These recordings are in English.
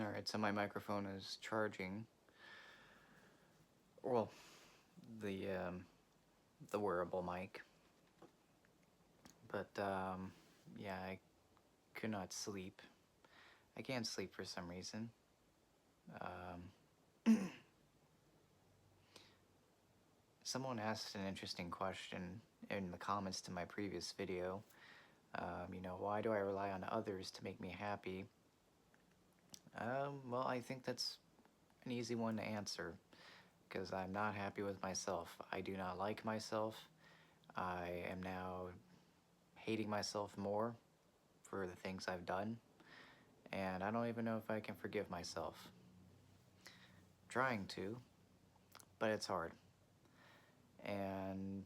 Alright, so my microphone is charging. Well, the wearable mic. But yeah, I could not sleep. I can't sleep for some reason. Someone asked an interesting question in the comments to my previous video. Why do I rely on others to make me happy? Well, I think that's an easy one to answer because I'm not happy with myself. I do not like myself. I am now hating myself more for the things I've done, and I don't even know if I can forgive myself. Trying to, but it's hard. And,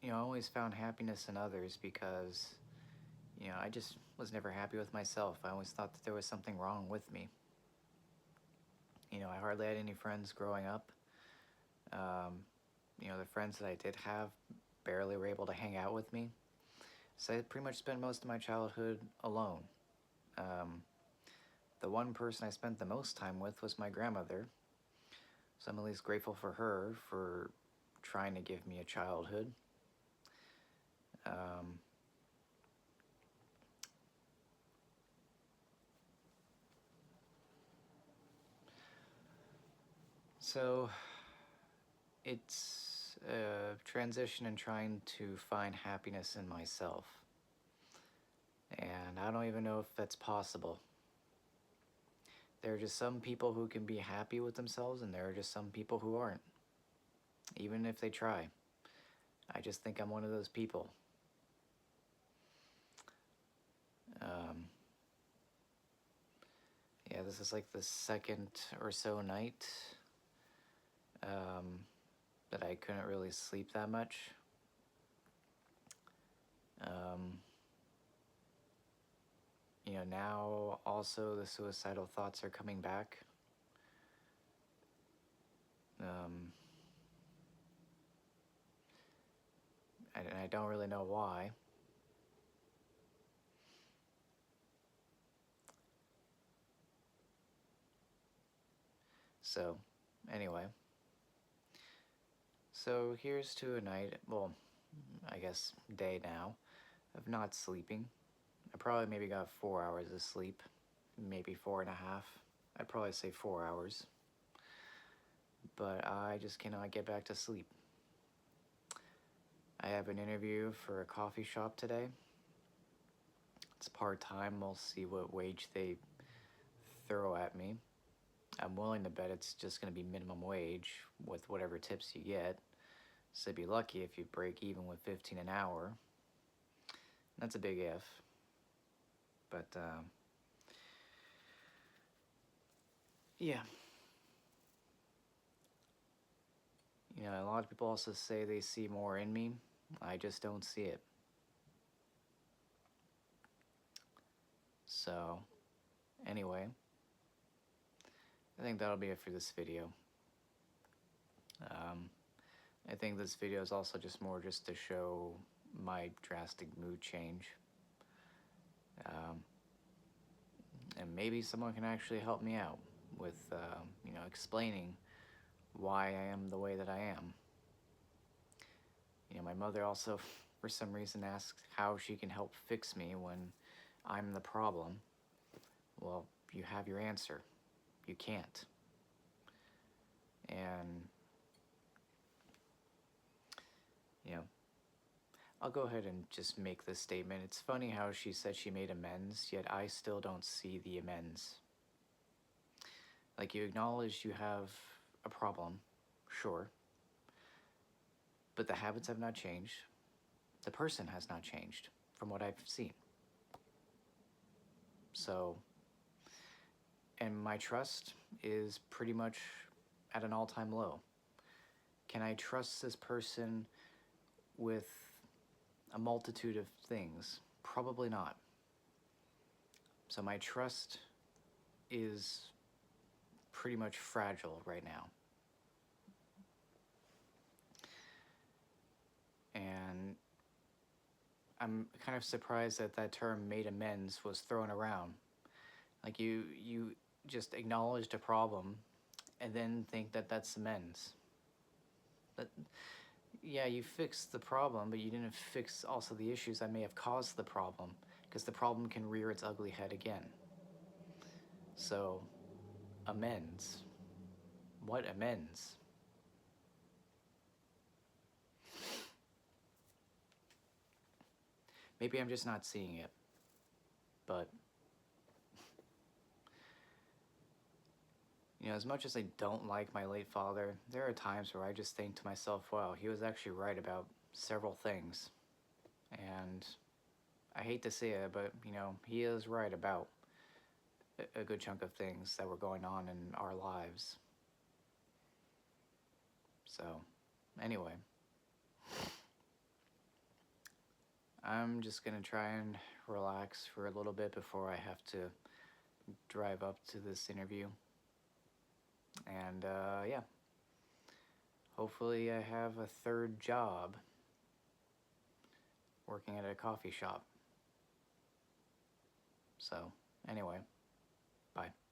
I always found happiness in others because, I just was never happy with myself. I always thought that there was something wrong with me. I hardly had any friends growing up. The friends that I did have barely were able to hang out with me. So I pretty much spent most of my childhood alone. The one person I spent the most time with was my grandmother. So I'm at least grateful for her for trying to give me a childhood. So it's a transition in trying to find happiness in myself. And I don't even know if that's possible. There are just some people who can be happy with themselves, and there are just some people who aren't, even if they try. I just think I'm one of those people. Yeah, this is like the second or so night that I couldn't really sleep that much. Now also the suicidal thoughts are coming back. And I don't really know why. So, anyway. So here's to a night, well, I guess day now, of not sleeping. I probably maybe got 4 hours of sleep, maybe 4.5. I'd probably say 4 hours. But I just cannot get back to sleep. I have an interview for a coffee shop today. It's part-time. We'll see what wage they throw at me. I'm willing to bet it's just going to be minimum wage with whatever tips you get. So be lucky if you break even with 15 an hour. That's a big if. But, yeah. A lot of people also say they see more in me. I just don't see it. So, anyway, I think that'll be it for this video. I think this video is also just more just to show my drastic mood change. And maybe someone can actually help me out with, explaining why I am the way that I am. My mother also, for some reason, asked how she can help fix me when I'm the problem. Well, you have your answer. You can't. And, I'll go ahead and just make this statement. It's funny how she said she made amends, yet I still don't see the amends. Like, you acknowledge you have a problem, sure, but the habits have not changed. The person has not changed from what I've seen. So, and my trust is pretty much at an all-time low. Can I trust this person with a multitude of things? Probably not. So my trust is pretty much fragile right now. And I'm kind of surprised that that term "made amends" was thrown around. Like, you just acknowledged a problem and then think that that's amends. But yeah, you fixed the problem, but you didn't fix also the issues that may have caused the problem, because the problem can rear its ugly head again. So, amends. What amends? Maybe I'm just not seeing it, but as much as I don't like my late father, there are times where I just think to myself, wow, he was actually right about several things. And I hate to say it, but, he is right about a good chunk of things that were going on in our lives. So, anyway, I'm just gonna try and relax for a little bit before I have to drive up to this interview. And, yeah. Hopefully I have a third job working at a coffee shop. So, anyway, bye.